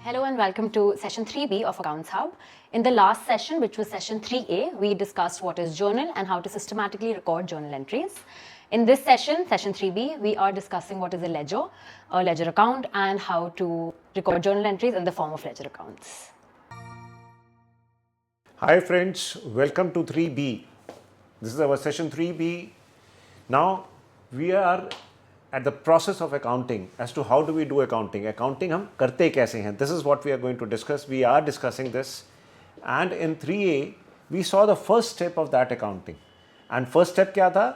Hello and welcome to session 3B of Accounts Hub. In the last session, which was session 3A, we discussed what is journal and how to systematically record journal entries. In this session, session 3B, we are discussing what is a ledger account, and how to record journal entries in the form of ledger accounts. Hi friends, welcome to 3B. This is our session 3B. Now we are at the process of accounting as to how do we do accounting. Accounting हम करते कैसे हैं? This is what we are going to discuss. We are discussing this, and in 3A we saw the first step of that accounting. And first step क्या था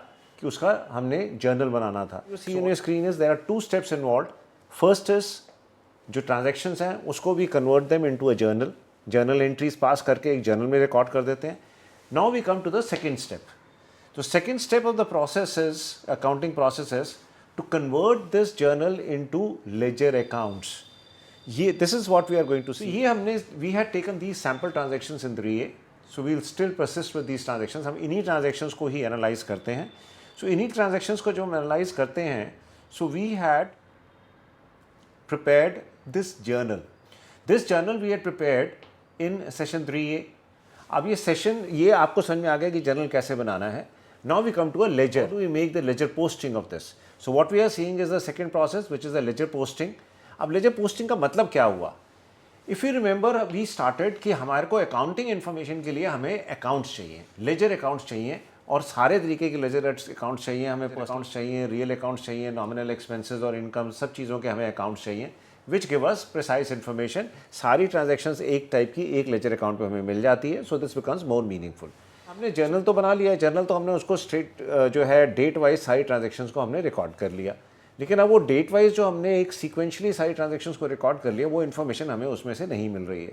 कि उसका हमने journal बनाना था. You see on your screen is there are two steps involved. First is जो transactions हैं उसको भी convert them into a journal. Journal entries pass करके एक journal में record कर देते हैं. Now we come to the second step. So second step of the process is accounting process is to convert this journal into ledger accounts. This is what we are going to see. We had taken these sample transactions in 3A, so we will still persist with these transactions. हम इन्हीं transactions को ही analyze करते हैं. So इन्हीं transactions को जो हम analyze करते हैं, so we had prepared this journal. This journal we had prepared in session 3A. अब ये session ये आपको समझ में आ गया कि journal कैसे बनाना है. Now we come to a ledger. How do we make the ledger posting of this? So what we are seeing is the second process, which is the ledger posting. अब ledger posting का मतलब क्या हुआ? If you remember, we started कि हमारे को accounting information के लिए हमें accounts चाहिए, ledger accounts चाहिए, और सारे तरीके के ledger accounts चाहिए, हमें accounts चाहिए, real accounts चाहिए, nominal expenses और income, सब चीज़ों के हमें accounts चाहिए, which give us precise information. सारी transactions एक type की एक ledger account पे हमें मिल जाती है, so this becomes more meaningful. हमने जर्नल तो बना लिया है, जर्नल तो हमने उसको स्ट्रेट जो है डेट वाइज सारी ट्रांजैक्शंस को हमने रिकॉर्ड कर लिया, लेकिन अब वो डेट वाइज जो हमने एक सीक्वेंशली सारी ट्रांजैक्शंस को रिकॉर्ड कर लिया वो इन्फॉर्मेशन हमें उसमें से नहीं मिल रही है.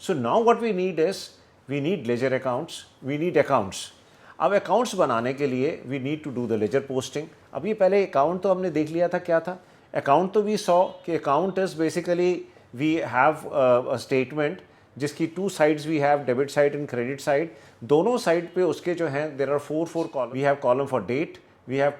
So now what we need is we need ledger accounts, we need accounts. अब अकाउंट्स बनाने के लिए we need to do the ledger posting. अब ये पहले अकाउंट तो हमने देख लिया था क्या था. अकाउंट तो वी सॉ कि account is basically we have a statement जिसकी two sides we have, debit side and credit side. दोनों साइड पे उसके जो हैं there are four column. We have column for date, we have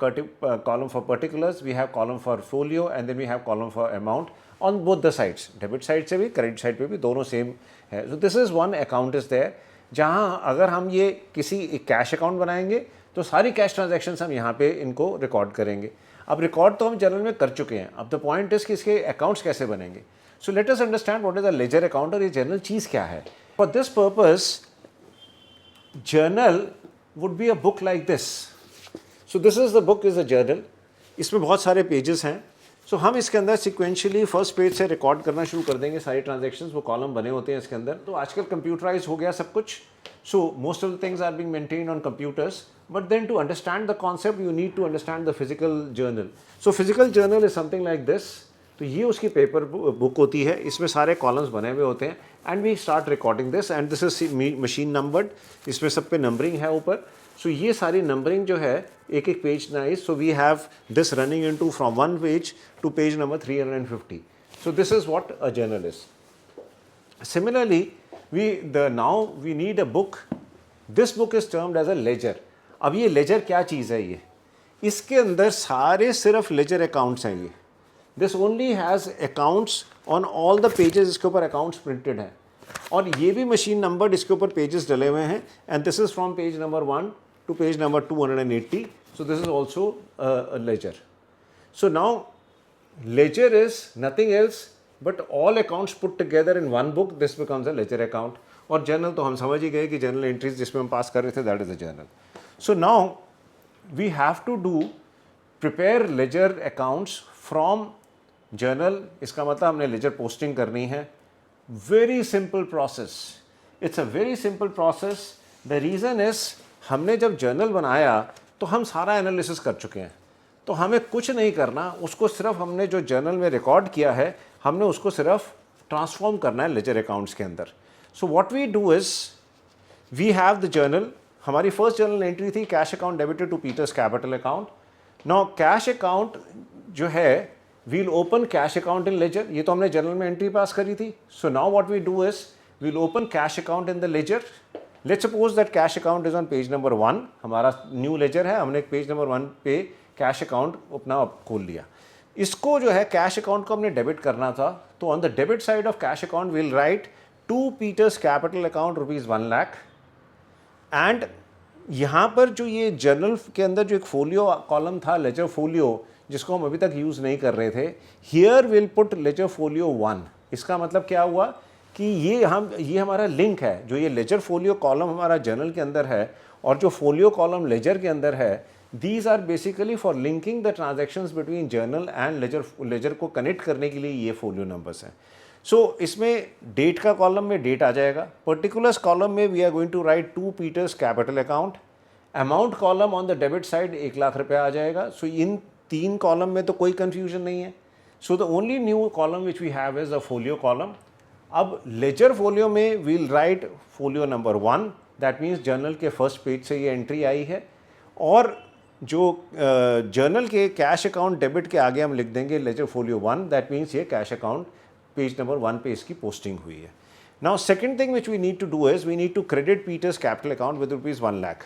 column for particulars, we have column for folio, and then we have column for amount on both the sides. Debit side से भी credit side पे भी दोनों same है. So this is one account is there, जहाँ अगर हम ये किसी एक कैश अकाउंट बनाएंगे तो सारी कैश ट्रांजेक्शन्स हम यहाँ पे इनको रिकॉर्ड करेंगे. अब रिकॉर्ड तो हम जनरल में कर चुके हैं, अब द पॉइंट इज़ कि इसके अकाउंट्स कैसे बनेंगे. So let us understand what is a ledger account और ये journal चीज़ क्या है. For this purpose, journal would be a book like this. So this is the book is a journal. इसमें बहुत सारे pages हैं. So हम इसके अंदर sequentially first page से record करना शुरू कर देंगे सारी transactions. वो column बने होते हैं इसके अंदर. तो आजकल computerized हो गया सब कुछ. So most of the things are being maintained on computers. But then to understand the concept, you need to understand the physical journal. So physical journal is something like this. तो ये उसकी paper book होती है, इसमें सारे columns बने हुए होते हैं. And we start recording this, and this is machine numbered. इसमें सब पे नंबरिंग है ऊपर. सो ये सारी नंबरिंग जो है एक एक पेज नाइज. So we have this running into from one page to page number 350. So this is what a journal is. Similarly now we need a book. This book is termed as a ledger. अब ये laser क्या चीज़ है? ये इसके अंदर सारे सिर्फ ledger accounts हैं. ये this only has accounts on all the pages. इसके ऊपर अकाउंट्स प्रिंटेड हैं, और ये भी मशीन नंबर्ड इसके ऊपर पेजेस डले हुए हैं. And this is from page number 1 to page number 280. So this is also a ledger. So now ledger is nothing else but all accounts put together in one book. This becomes a ledger account. और journal तो हम समझ ही गए कि journal entries जिसमें हम पास कर रहे थे, that is a journal. So now we have to do prepare ledger accounts from journal. इसका मतलब हमने लेजर पोस्टिंग करनी है. Very simple process. It's a very simple process. The reason is हमने जब जर्नल बनाया तो हम सारा एनालिसिस कर चुके हैं, तो हमें कुछ नहीं करना. उसको सिर्फ हमने जो जर्नल में रिकॉर्ड किया है हमने उसको सिर्फ ट्रांसफॉर्म करना है लेजर अकाउंट्स के अंदर. So what we do is we have the journal. हमारी फर्स्ट जर्नल एंट्री थी cash account debited to Peter's capital account. Now cash account जो है we'll open cash account in ledger. ये तो हमने जर्नल में एंट्री पास करी थी. So now what we do is we'll open cash account in the ledger. Let's suppose that cash account is on page number 1. हमारा new laser है, हमने page number 1 पे कैश अकाउंट अपना खोल लिया. इसको जो है कैश अकाउंट को हमने डेबिट करना था, तो on the debit side of cash account will write to Peter's capital account ₹1 lakh. एंड यहाँ पर जो ये जर्नल के अंदर जो एक फोलियो कॉलम था, लेजर फोलियो, जिसको हम अभी तक यूज़ नहीं कर रहे थे, here will put ledger folio 1। इसका मतलब क्या हुआ कि ये हमारा लिंक है, जो ये लेजर फोलियो कॉलम हमारा जर्नल के अंदर है और जो फोलियो कॉलम लेजर के अंदर है, these are basically for linking the transactions between journal and ledger को कनेक्ट करने के लिए ये फोलियो नंबर्स हैं। सो इसमें डेट का कॉलम में डेट आ जाएगा, पर्टिकुलर्स कॉलम में we are going to write to Peter's capital account, amount column on the debit side 1 lakh रुपया आ जाएगा। सो इन 3 कॉलम में तो कोई कंफ्यूजन नहीं है। So the only new column which we have is a folio column. अब लेजर फोलियो में we'll write folio number 1, that means journal के फर्स्ट पेज से ये एंट्री आई है, और जो जर्नल के कैश अकाउंट डेबिट के आगे हम लिख देंगे लेजर फोलियो 1, दैट मीन्स ये कैश अकाउंट पेज नंबर 1 पे इसकी पोस्टिंग हुई है। Now second thing which we need to do is we need to credit Peter's capital account with ₹1 lakh.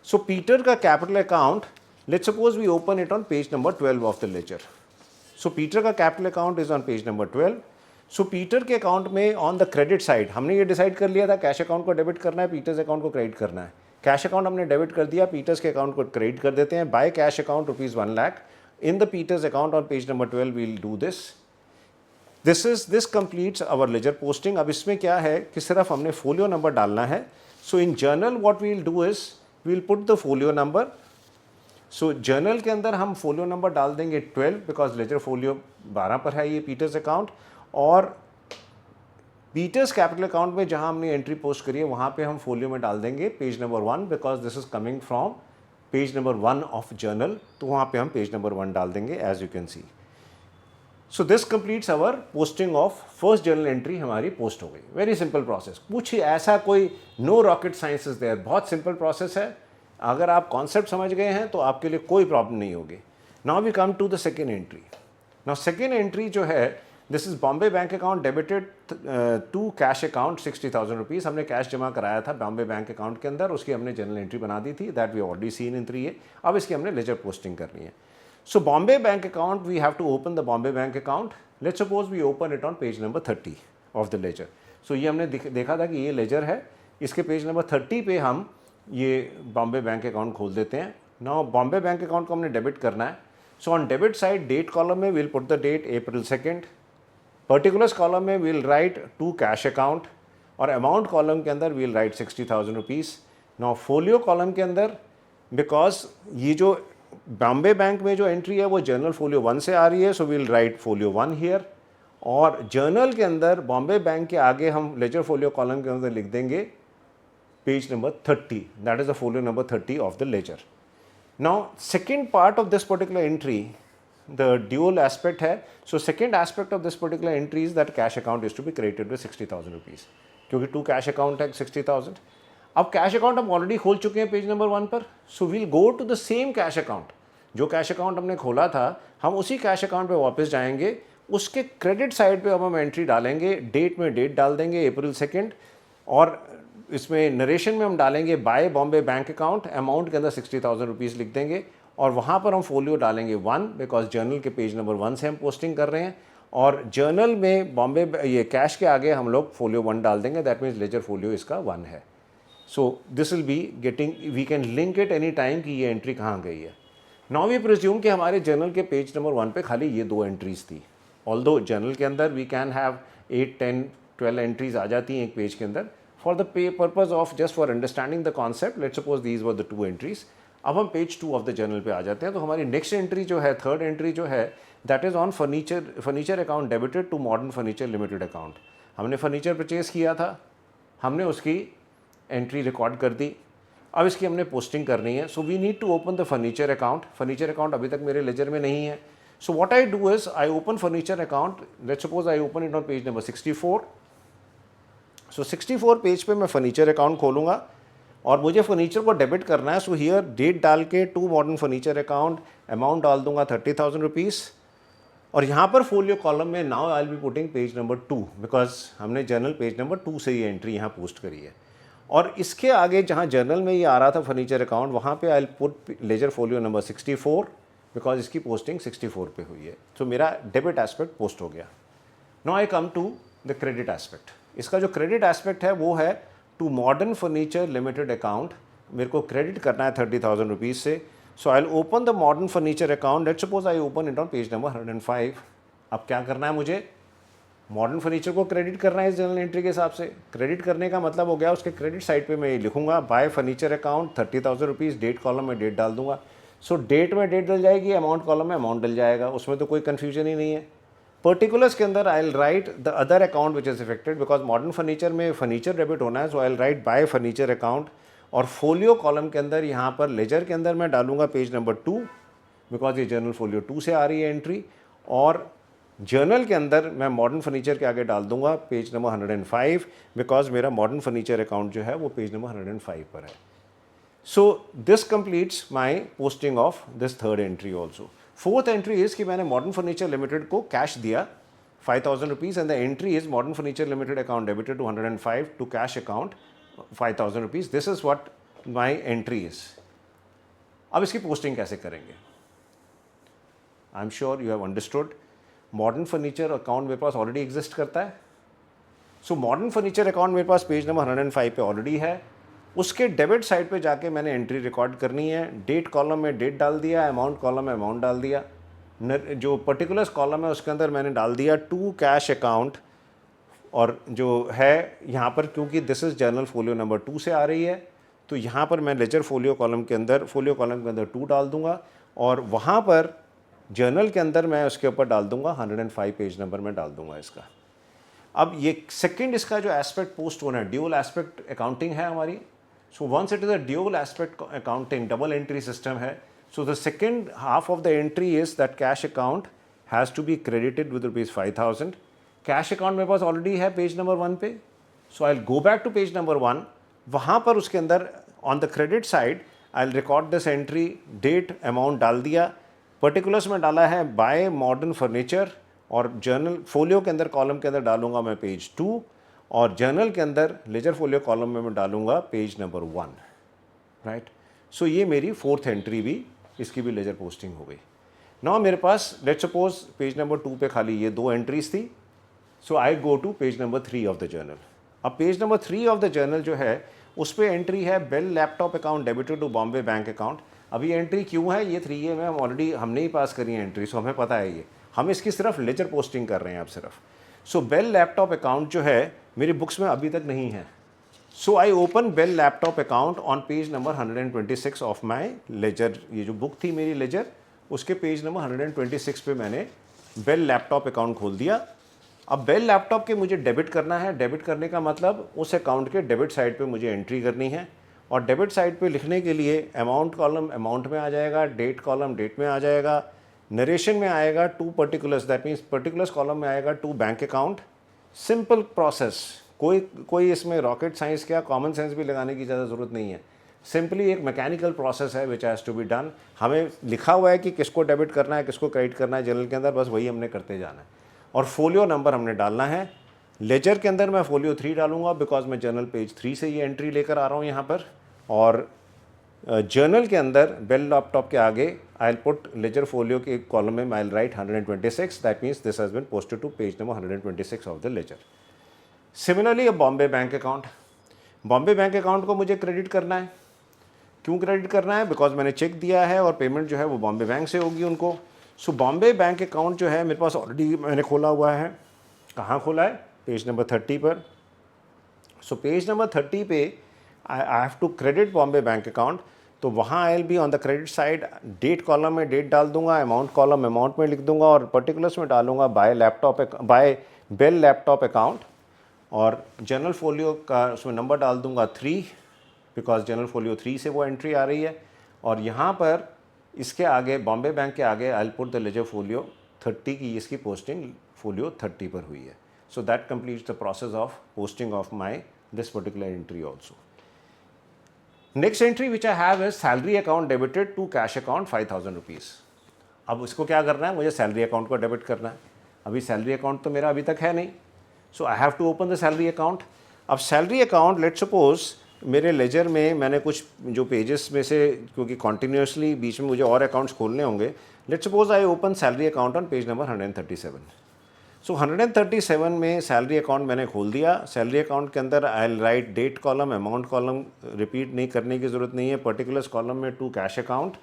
So Peter का capital account, let's suppose we open it on page number 12 of the ledger. So Peter का capital account is on page number 12। So Peter के account में on the credit side हमने ये decide कर लिया था cash account को debit करना है, पीटर्स अकाउंट को क्रेडिट करना है। कैश अकाउंट हमने डेबिट कर दिया, पीटर्स के अकाउंट को क्रेडिट कर देते हैं। By cash account ₹1 lakh in the Peter's account on page number 12 we'll do this completes our ledger posting. अब इसमें क्या है कि सिर्फ हमने फोलियो नंबर डालना है। So in journal what we'll do is we'll put the folio number. So journal के अंदर हम फोलियो नंबर डाल देंगे 12, बिकॉज लेजर फोलियो 12 पर है ये पीटर्स अकाउंट, और पीटर्स कैपिटल अकाउंट में जहां हमने एंट्री पोस्ट करी है वहां पे हम फोलियो में डाल देंगे page number 1, because this is coming from page number 1 of journal, तो वहां पे हम पेज नंबर 1 डाल देंगे as you can see. So this completes our posting of first journal entry, हमारी पोस्ट हो गई। वेरी सिंपल प्रोसेस, कुछ ऐसा कोई no rocket science is there, बहुत सिंपल प्रोसेस है। अगर आप कॉन्सेप्ट समझ गए हैं तो आपके लिए कोई प्रॉब्लम नहीं होगी। Now we come to the second entry. Now second entry जो है, this is Bombay bank account debited to cash account ₹60,000। हमने कैश जमा कराया था बॉम्बे बैंक अकाउंट के अंदर, उसकी हमने जनरल एंट्री बना दी थी, that we already seen in 3A। अब इसकी हमने लेजर पोस्टिंग करनी है। So Bombay bank account, we have to open the Bombay bank account. Let's suppose we open it on page number 30 of the ledger. So ये हमने देखा था कि ये लेजर है, इसके पेज नंबर 30 पे हम ये बॉम्बे बैंक अकाउंट खोल देते हैं। नाउ बॉम्बे बैंक अकाउंट को हमने डेबिट करना है। So on debit side date column में will put the date April 2, particulars column में will write to cash account, और अमाउंट कॉलम के अंदर will write ₹60,000। Now folio column के अंदर, बिकॉज ये जो बॉम्बे बैंक में जो एंट्री है वो जर्नल फोलियो 1 से आ रही है, so will write folio 1 here, और जर्नल के अंदर बॉम्बे बैंक के आगे हम लेजर फोलियो कॉलम के अंदर लिख देंगे page number 30, that is the folio number 30 of the ledger. Now second part of this particular entry, the dual aspect है। So second aspect of this particular entry is that cash account is to be credited with ₹60,000, क्योंकि to cash account है 60,000। अब cash account हम already खोल चुके हैं page number 1 पर, so we'll go to the same cash account. जो cash account हमने खोला था, हम उसी कैश अकाउंट पे वापस जाएंगे, उसके क्रेडिट साइड पे अब हम एंट्री डालेंगे, डेट में डेट डाल देंगे April 2, और इसमें नरेशन में हम डालेंगे by Bombay bank account, amount के अंदर ₹60,000 लिख देंगे, और वहाँ पर हम फोलियो डालेंगे 1, बिकॉज जर्नल के पेज नंबर 1 से हम पोस्टिंग कर रहे हैं, और जर्नल में बॉम्बे ये कैश के आगे हम लोग फोलियो 1 डाल देंगे, दैट मीन्स लेजर फोलियो इसका 1 है। So this will be getting, we can link it any time कि ये एंट्री कहाँ गई है। नाउ वी प्रिज्यूम कि हमारे जर्नल के पेज नंबर 1 पे खाली ये 2 एंट्रीज थी, ऑल्दो जर्नल के अंदर वी कैन हैव 8, 10, 12 एंट्रीज आ जाती हैं एक पेज के अंदर। For the purpose of just for understanding the concept, let's suppose these were the 2 entries. अब हम पेज 2 ऑफ द जर्नल पे आ जाते हैं। तो हमारी नेक्स्ट एंट्री जो है, थर्ड एंट्री जो है, that is on furniture account debited to modern furniture limited account. हमने फर्नीचर परचेज किया था, हमने उसकी एंट्री रिकॉर्ड कर दी, अब इसकी हमने पोस्टिंग करनी है। So we need to open the furniture account. Furniture account अभी तक मेरे लेजर में नहीं है। So what I do is I open furniture account, let's suppose I open it on page number 64। सो 64 पेज पे मैं फर्नीचर अकाउंट खोलूँगा, और मुझे फर्नीचर को डेबिट करना है। सो हियर डेट डाल के to modern furniture account, amount डाल दूंगा ₹30,000, और यहाँ पर फोलियो कॉलम में now I will be putting page number 2, because हमने जर्नल पेज नंबर 2 से ये एंट्री यहाँ पोस्ट करी है। और इसके आगे जहाँ जर्नल में ये आ रहा था फर्नीचर अकाउंट, वहाँ पे I will put ledger folio number 64, because इसकी पोस्टिंग 64 पे हुई है। तो मेरा डेबिट एस्पेक्ट पोस्ट हो गया। Now I come to the credit aspect. इसका जो क्रेडिट एस्पेक्ट है वो है to modern furniture limited account. मेरे को क्रेडिट करना है 30,000 रुपीज़ से। So I will open the modern furniture account. Let's suppose I open it on page number 105। अब क्या करना है, मुझे मॉडर्न फर्नीचर को क्रेडिट करना है इस जर्नल एंट्री के हिसाब से। क्रेडिट करने का मतलब हो गया उसके क्रेडिट साइड पे मैं ये लिखूंगा by furniture account 30,000 rupees, date column में डेट डाल दूंगा। सो डेट में डेट डल जाएगी, अमाउंट कॉलम में अमाउंट डल जाएगा, उसमें तो कोई कन्फ्यूजन ही नहीं है। पर्टिकुलर्स के अंदर I will write the other account which is affected because modern furniture में फर्नीचर डेबिट होना है। So I will write by furniture account और फोलियो कॉलम के अंदर यहाँ पर लेजर के अंदर मैं डालूंगा पेज नंबर 2 बिकॉज ये जर्नल फोलियो 2 से आ रही है एंट्री। और जर्नल के अंदर मैं मॉडर्न फर्नीचर के आगे डाल दूंगा पेज नंबर 105 बिकॉज मेरा मॉडर्न फर्नीचर अकाउंट जो है वो पेज नंबर 105 पर है। So this completes my posting of this third entry also. Fourth entry is कि मैंने मॉडर्न फर्नीचर लिमिटेड को कैश दिया 5,000 rupees and the entry is modern furniture limited account debited to 105 to cash account 5,000 rupees. This is what my entry is. अब इसकी posting कैसे करेंगे? I am sure you have understood. Modern furniture account मेरे पास already exist करता है। So modern furniture account मेरे पास page number 105 पे ऑलरेडी है। उसके डेबिट साइड पे जाके मैंने एंट्री रिकॉर्ड करनी है। डेट कॉलम में डेट डाल दिया, अमाउंट कॉलम में अमाउंट डाल दिया। जो पर्टिकुलर्स कॉलम है उसके अंदर मैंने डाल दिया टू कैश अकाउंट। और जो है यहाँ पर क्योंकि this is journal folio number 2 से आ रही है तो यहाँ पर मैं लेजर फोलियो कॉलम के अंदर 2 डाल दूंगा और वहाँ पर जर्नल के अंदर मैं उसके ऊपर डाल दूंगा 105 पेज नंबर में डाल दूंगा इसका। अब ये सेकंड इसका जो एस्पेक्ट पोस्ट होना है, ड्यूअल एस्पेक्ट अकाउंटिंग है हमारी। So once it is a dual aspect accounting, double entry system है। So the second half of the entry is that cash account has to be credited with ₹5,000। Cash account मेरे पास already है page number 1 पे। So I will go back to page number 1। वहाँ पर उसके अंदर on the credit side I will record this entry, date amount डाल दिया, पर्टिकुलर्स में डाला है बाय मॉडर्न फर्नीचर और जर्नल फोलियो के अंदर कॉलम के अंदर डालूंगा मैं पेज 2 और जर्नल के अंदर लेजर फोलियो कॉलम में मैं डालूंगा पेज नंबर 1। राइट। सो ये मेरी फोर्थ एंट्री भी, इसकी भी लेजर पोस्टिंग हो गई। नाउ मेरे पास लेट्स सपोज पेज नंबर 2 पे खाली ये 2 एंट्रीज थी। So I go to page number 3 of the journal. अब page number 3 of the journal जो है उस पर एंट्री है Bell laptop account debited to Bombay bank account. अभी एंट्री क्यों है ये 3A में, हम ऑलरेडी हमने ही पास करी है एंट्री, सो हमें पता है ये, हम इसकी सिर्फ लेजर पोस्टिंग कर रहे हैं अब सिर्फ। सो बेल लैपटॉप अकाउंट जो है मेरी बुक्स में अभी तक नहीं है। So I open Bell laptop account on page number 126 of my ledger. ये जो बुक थी मेरी लेजर, उसके पेज नंबर 126 पे मैंने बेल लैपटॉप अकाउंट खोल दिया। अब बेल लैपटॉप के मुझे डेबिट करना है। डेबिट करने का मतलब उस अकाउंट के डेबिट साइड पे मुझे एंट्री करनी है और डेबिट साइड पे लिखने के लिए अमाउंट कॉलम अमाउंट में आ जाएगा, डेट कॉलम डेट में आ जाएगा, नरेशन में आएगा to particulars, that means particulars column में आएगा to bank account. Simple process, कोई इसमें रॉकेट साइंस क्या कॉमन सेंस भी लगाने की ज़्यादा ज़रूरत नहीं है। सिंपली एक मैकेनिकल प्रोसेस है which has to be done. हमें लिखा हुआ है कि किसको डेबिट करना है किसको क्रेडिट करना है जर्नल के अंदर, बस वही हमने करते जाना है। और फोलियो नंबर हमने डालना है। लेजर के अंदर मैं फोलियो 3 डालूंगा बिकॉज मैं जर्नल पेज 3 से ये एंट्री लेकर आ रहा हूँ यहाँ पर। और जर्नल के अंदर बेल लैपटॉप के आगे I will put ledger folio के कॉलम में I will write 126, that means this has been posted to page number 126 of the ledger. Similarly अब Bombay bank account, Bombay bank account को मुझे क्रेडिट करना है। क्यों क्रेडिट करना है? बिकॉज मैंने चेक दिया है और पेमेंट जो है वो बॉम्बे बैंक से होगी उनको। सो बॉम्बे बैंक अकाउंट जो है मेरे पास ऑलरेडी मैंने खोला हुआ है। कहाँ खोला है? पेज नंबर 30 पर। सो पेज नंबर 30 पे I have to credit Bombay bank account. तो वहाँ I will be on the credit side, date column में डेट डाल दूंगा, अमाउंट कॉलम अमाउंट में लिख दूंगा और पर्टिकुलर्स में डालूंगा बाय बेल लैपटॉप अकाउंट। और जनरल फोलियो का उसमें नंबर डाल दूंगा 3 बिकॉज जनरल फोलियो 3 से वो एंट्री आ रही है। और यहाँ पर इसके आगे बॉम्बे बैंक के आगे I will put the ledger folio 30 की इसकी पोस्टिंग फोलियो 30 पर हुई है। So that completes the process of posting of my this particular entry also. Next entry which I have is salary account debited to cash account 5,000 rupees. अब उसको क्या करना है? मुझे सैलरी अकाउंट को डेबिट करना है। अभी सैलरी अकाउंट तो मेरा अभी तक है नहीं। So I have to open the salary account. अब सैलरी अकाउंट लेट्स सपोज मेरे लेजर में मैंने कुछ जो पेजेस में से, क्योंकि कॉन्टीन्यूसली बीच में मुझे और अकाउंट्स खोलने होंगे, let's suppose I open salary account on page number 137. सो 137 में सैलरी अकाउंट मैंने खोल दिया. सैलरी अकाउंट के अंदर I will write date column, amount column repeat नहीं करने की ज़रूरत नहीं है. पर्टिकुलर्स कॉलम में टू कैश अकाउंट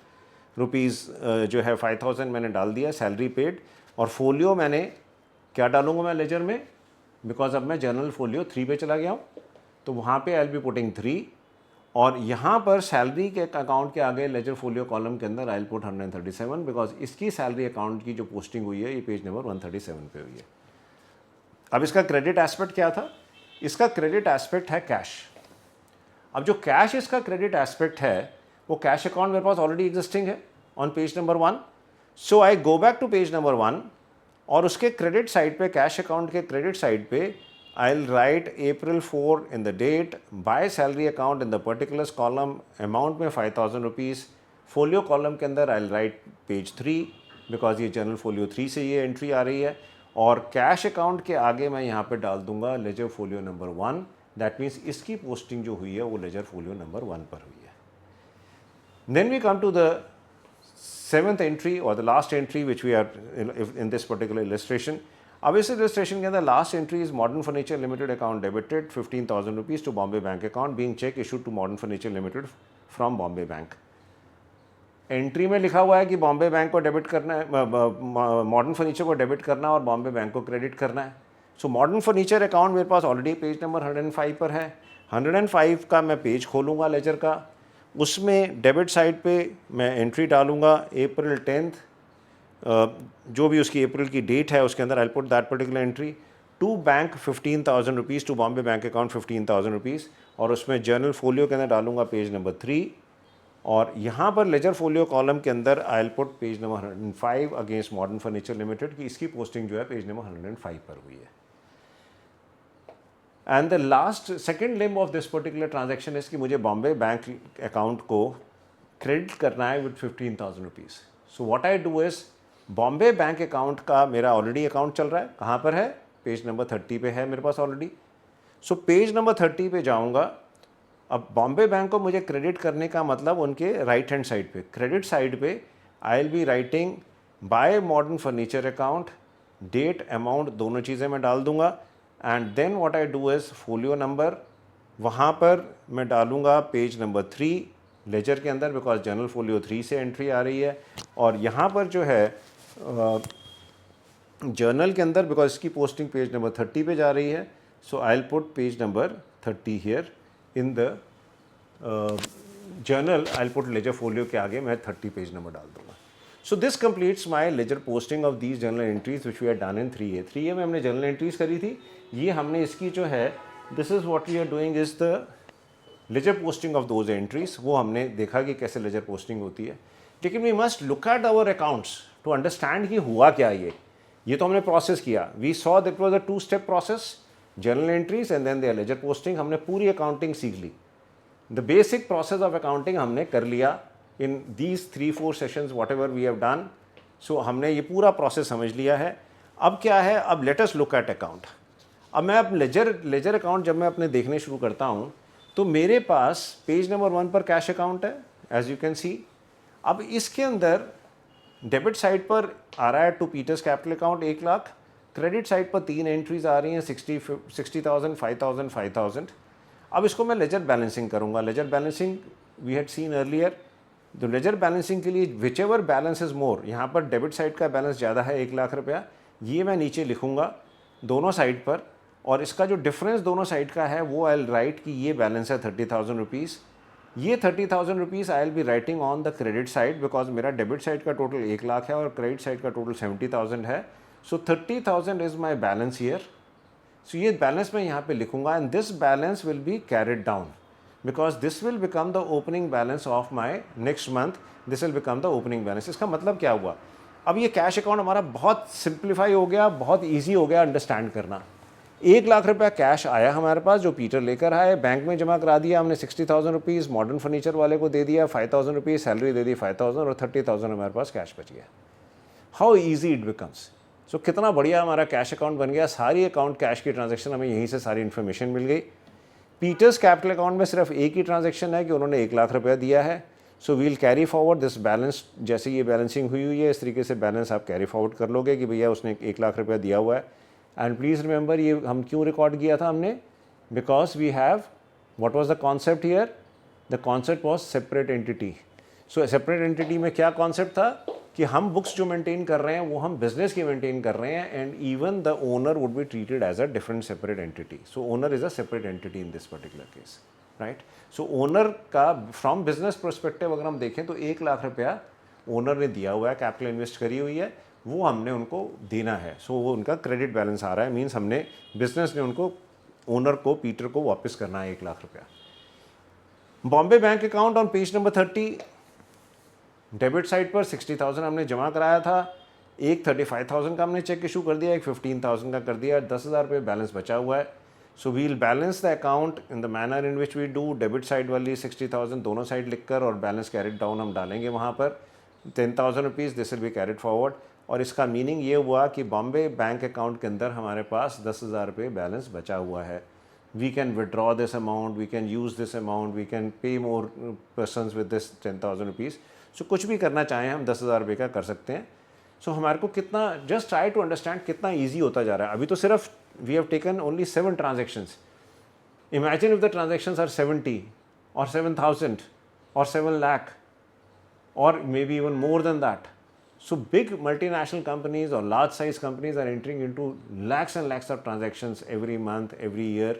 रुपीज़ जो है 5000 मैंने डाल दिया, सैलरी पेड. और फोलियो मैंने क्या डालूंगा मैं लेजर में, बिकॉज अब मैं जर्नल फोलियो 3 पे चला गया हूँ, तो वहाँ पे आई विल बी पुटिंग 3. और यहाँ पर सैलरी के अकाउंट के आगे लेजर फोलियो कॉलम के अंदर आई विल पुट 137, बिकॉज इसकी सैलरी अकाउंट की जो पोस्टिंग हुई है ये पेज नंबर 137 पे हुई है. अब इसका क्रेडिट एस्पेक्ट क्या था? इसका क्रेडिट एस्पेक्ट है कैश. अब जो कैश इसका क्रेडिट एस्पेक्ट है वो कैश अकाउंट मेरे पास ऑलरेडी एग्जिस्टिंग है on page number 1. So I go back to page number 1 और उसके क्रेडिट साइड पे, कैश अकाउंट के क्रेडिट साइड पे I will write April 4 in the date, by salary account in the particulars column, amount में 5000 rupees. Folio column के अंदर I will write page 3, because ये general folio 3 से ये entry आ रही है. और कैश अकाउंट के आगे मैं यहाँ पे डाल दूंगा ledger folio number 1. That means इसकी पोस्टिंग जो हुई है वो लेजर फोलियो नंबर 1 पर हुई है. Then we come to the 7th entry or the last entry which we are in this particular illustration. अब इस illustration के अंदर last entry is Modern Furniture Limited account debited 15,000 rupees to Bombay Bank account being check issued to Modern Furniture Limited from Bombay Bank. Entry में लिखा हुआ है कि Bombay bank को डेबिट करना है, मॉडर्न फर्नीचर को डेबिट करना और बॉम्बे बैंक को क्रेडिट करना है. सो मॉडर्न फर्नीचर अकाउंट मेरे पास ऑलरेडी पेज नंबर 105 पर है. 105 का मैं पेज खोलूँगा लेजर का. उसमें डेबिट साइड पे मैं एंट्री डालूंगा April 10th, जो भी उसकी अप्रैल की डेट है उसके अंदर I put that particular entry. To bank 15,000 rupees, to Bombay bank account 15,000 rupees. और उसमें जर्नल फोलियो के अंदर डालूंगा पेज नंबर 3. और यहाँ पर लेजर फोलियो कॉलम के अंदर I will put page number 105 against modern furniture limited की इसकी पोस्टिंग जो है पेज नंबर 105 पर हुई है. And the last second limb of this particular transaction is कि मुझे बॉम्बे बैंक अकाउंट को क्रेडिट करना है with 15,000 rupees. So what I do is, Bombay bank account का मेरा ऑलरेडी अकाउंट चल रहा है. कहाँ पर है? पेज नंबर 30 पे है मेरे पास ऑलरेडी. सो पेज नंबर 30 पे जाऊँगा. अब बॉम्बे बैंक को मुझे क्रेडिट करने का मतलब उनके राइट हैंड साइड पे, क्रेडिट साइड पे I will be writing by modern furniture account, date, amount, दोनों चीज़ें मैं डाल दूंगा. And then what I do is folio number, वहाँ पर मैं डालूंगा पेज नंबर 3 लेजर के अंदर, बिकॉज जनरल फोलियो 3 से एंट्री आ रही है. और यहाँ पर जो है जर्नल के अंदर, बिकॉज इसकी पोस्टिंग पेज नंबर 30 पे जा रही है, so I will put page number 30 here in the journal. I will put ledger folio के आगे मैं 30 पेज नंबर डाल दूंगा. So this completes my ledger posting of these journal entries which we are done in 3A. 3A में हमने journal entries करी थी. ये हमने इसकी जो है, this is what we are doing is the ledger posting of those entries. वो हमने देखा कि कैसे लेजर पोस्टिंग होती है. लेकिन we must look at our accounts to understand कि हुआ क्या ये तो हमने प्रोसेस किया. We saw that was a 2-step process, journal entries and then their ledger posting. हमने पूरी अकाउंटिंग सीख ली. The basic process of accounting हमने कर लिया in these 3-4 sessions whatever we have done. So हमने ये पूरा प्रोसेस समझ लिया है. अब क्या है, अब let us look at account. अब मैं अब लेजर अकाउंट जब मैं अपने देखने शुरू करता हूँ तो मेरे पास पेज नंबर 1 पर कैश अकाउंट है एज यू कैन सी. अब इसके अंदर डेबिट साइड पर आ रहा है to Peter's capital account 1 lakh. Credit side पर 3 एंट्रीज आ रही हैं 60,000, 5,000, 5,000. अब इसको मैं लेजर बैलेंसिंग करूंगा. Ledger balancing we had seen earlier. तो लेजर बैलेंसिंग के लिए whichever balance is more, यहाँ पर डेबिट साइड का बैलेंस ज़्यादा है 1 लाख रुपया, ये मैं नीचे लिखूंगा दोनों साइड पर. और इसका जो डिफरेंस दोनों साइड का है वो आई विल राइट कि ये बैलेंस है 30,000 रुपीज़. ये 30,000 rupees I will be writing on the credit side, because मेरा डेबिट साइड का टोटल 1 लाख है और क्रेडिट साइड का टोटल 70,000 है. सो 30,000 इज़ माई बैलेंस ईयर. सो ये बैलेंस मैं यहाँ पे लिखूंगा and this balance will be carried down because this will become the opening balance of my next month. This will become the opening balance. इसका मतलब क्या हुआ, अब ये कैश अकाउंट हमारा बहुत सिंप्लीफाई हो गया, बहुत ईजी हो गया अंडरस्टैंड करना. 1 लाख रुपया कैश आया हमारे पास जो पीटर लेकर आए, बैंक में जमा करा दिया हमने 60,000 रुपीज़, मॉडर्न फर्नीचर वाले को दे दिया 5,000 रुपीज़, सैलरी दे दी 5,000 और 30,000 हमारे पास कैश बच गया. How easy it becomes. So कितना बढ़िया हमारा कैश अकाउंट बन गया. सारी अकाउंट कैश की ट्रांजैक्शन हमें यहीं से सारी इन्फॉर्मेशन मिल गई. पीटर्स कैपिटल अकाउंट में सिर्फ एक ही ट्रांजैक्शन है कि उन्होंने 1 लाख रुपया दिया है. So we'll carry forward this balance, जैसे ये बैलेंसिंग हुई है इस तरीके से बैलेंस आप कैरी फॉरवर्ड कर लोगे कि भैया उसने 1 लाख रुपया दिया हुआ है। एंड प्लीज़ रिमेंबर ये हम क्यों रिकॉर्ड किया था हमने, because we have what was the concept here, the concept was separate entity. So separate entity में क्या कॉन्सेप्ट था कि हम बुक्स जो मेंटेन कर रहे हैं वो हम बिजनेस की मेंटेन कर रहे हैं, and even the owner would be treated as a different separate entity. So owner is a separate entity in this particular case, right. So owner का फ्रॉम बिजनेस परस्पेक्टिव अगर हम देखें तो 1 लाख रुपया ओनर ने दिया हुआ है, कैपिटल इन्वेस्ट करी हुई है, वो हमने उनको देना है। सो वो उनका क्रेडिट बैलेंस आ रहा है, मीन्स हमने बिजनेस ने उनको ओनर को पीटर को वापस करना है 1 लाख रुपया। Bombay bank account on page number 30, debit side पर 60,000 हमने जमा कराया था, एक 35,000 का हमने चेक इशू कर दिया, एक 15,000 का कर दिया, 10,000 रुपये बैलेंस बचा हुआ है। So we'll balance the account in the manner in which we do, debit side वाली 60,000 दोनों साइड लिखकर और बैलेंस कैरिड डाउन हम डालेंगे वहाँ पर 10,000 rupees, this will be carried forward. और इसका मीनिंग ये हुआ कि बॉम्बे बैंक अकाउंट के अंदर हमारे पास 10,000 रुपये बैलेंस बचा हुआ है। We can withdraw this amount, we can use this amount, we can pay more persons with this 10,000 rupees. So कुछ भी करना चाहें हम 10,000 रुपये का कर सकते हैं। सो हमारे को कितना, जस्ट ट्राई टू अंडरस्टैंड कितना ईजी होता जा रहा है। अभी तो सिर्फ we have taken only 7 transactions. Imagine if the transactions are 70 और 7,000 और 7 lakh or maybe even more than that. So big multinational companies or large size companies are entering into lakhs and lakhs of transactions every month, every year.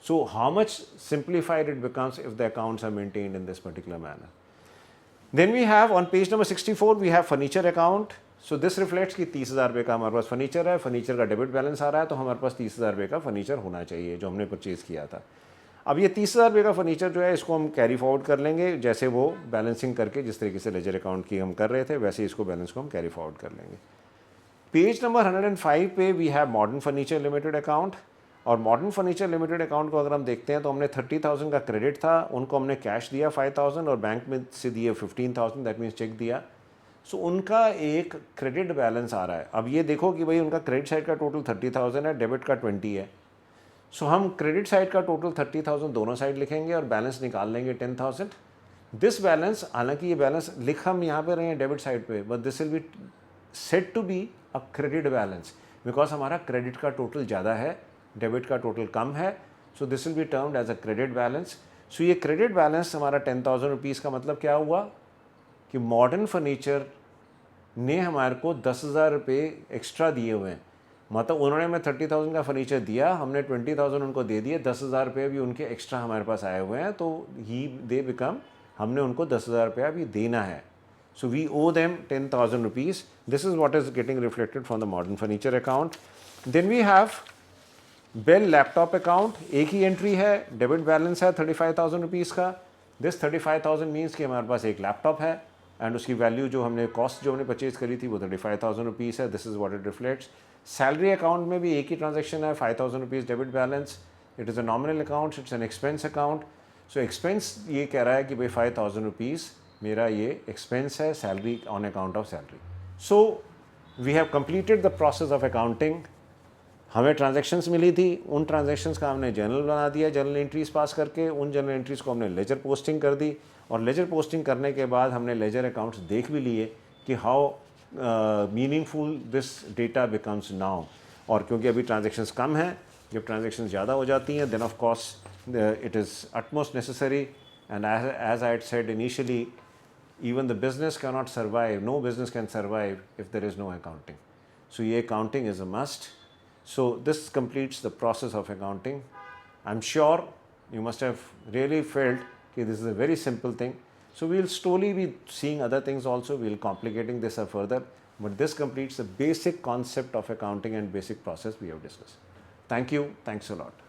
So how much simplified it becomes if the accounts are maintained in this particular manner. Then we have on page number 64 we have furniture account. So this reflects कि 30,000 रुपये का हमारे पास furniture है, furniture का debit balance आ रहा है, तो हमारे पास 30,000 रुपये का फर्नीचर होना चाहिए जो हमने परचेज़ किया था। अब ये 30,000 रुपये का फर्नीचर जो है इसको हम कैरी फॉरवर्ड कर लेंगे, जैसे वो बैलेंसिंग करके जिस तरीके से लेजर अकाउंट की हम कर रहे थे वैसे इसको बैलेंस को हम कैरी फॉरवर्ड कर लेंगे। पेज नंबर 105 पे we have modern furniture limited account. और मॉडर्न फर्नीचर लिमिटेड अकाउंट को अगर हम देखते हैं तो हमने 30,000 का क्रेडिट था, उनको हमने कैश दिया 5,000 और बैंक में से दिए 15,000, दैट मीन्स चेक दिया। सो उनका एक क्रेडिट बैलेंस आ रहा है। अब ये देखो कि भाई उनका क्रेडिट साइड का टोटल 30,000 है, डेबिट का 20 है। सो हम क्रेडिट साइड का टोटल 30,000 दोनों साइड लिखेंगे और बैलेंस निकाल लेंगे 10,000। दिस बैलेंस, हालांकि ये बैलेंस लिख हम यहाँ पे रहे हैं डेबिट साइड पे, but this will be set to be a credit balance because हमारा क्रेडिट का टोटल ज़्यादा है, डेबिट का टोटल कम है। So this will be termed as a credit balance. So ये क्रेडिट बैलेंस हमारा 10,000 रुपीज़ का मतलब क्या हुआ कि मॉडर्न फर्नीचर ने हमारे को 10,000 रुपये एक्स्ट्रा दिए हुए हैं। मतलब उन्होंने हमें 30,000 का फर्नीचर दिया, हमने 20,000 उनको दे दिए, 10,000 रुपये भी उनके एक्स्ट्रा हमारे पास आए हुए हैं, तो ही दे बिकम, हमने उनको 10,000 रुपया भी देना है। So we owe them 10,000 rupees. This is what is getting reflected from the modern furniture account. Then we have Dell laptop account, एक ही एंट्री है, डेबिट बैलेंस है 35,000 रुपीज़ का। दिस 35,000 मीन्स कि हमारे पास एक लैपटॉप है एंड उसकी वैल्यू जो हमने कॉस्ट जो हमने परचेज करी थी वो 35,000 रुपीज़ है। This is what it reflects. Salary account में भी एक ही ट्रांजेक्शन है, 5,000 rupees debit balance. It is a nominal account, it's an expense account. So expense ये कह रहा है कि भाई 5,000 रुपीज़ मेरा ये एक्सपेंस है, salary on account of salary. So we have completed the process of accounting. हमें ट्रांजैक्शंस मिली थी, उन ट्रांजैक्शंस का हमने जर्नल बना दिया, जर्नल एंट्रीज पास करके उन जर्नल एंट्रीज़ को हमने लेजर पोस्टिंग कर दी, और लेजर पोस्टिंग करने के बाद हमने लेजर अकाउंट्स देख भी लिए कि how meaningful this data becomes now. और क्योंकि अभी ट्रांजैक्शंस कम हैं, जब ट्रांजैक्शंस ज़्यादा हो जाती हैं then of course it is utmost necessary, and as I had said initially, even the business cannot survive, no business can survive if there is no accounting. So ये accounting is a must. So this completes the process of accounting. I'm sure you must have really felt that this is a very simple thing. So we'll slowly be seeing other things also, we'll complicating this further, but this completes the basic concept of accounting and basic process we have discussed. Thank you, thanks a lot.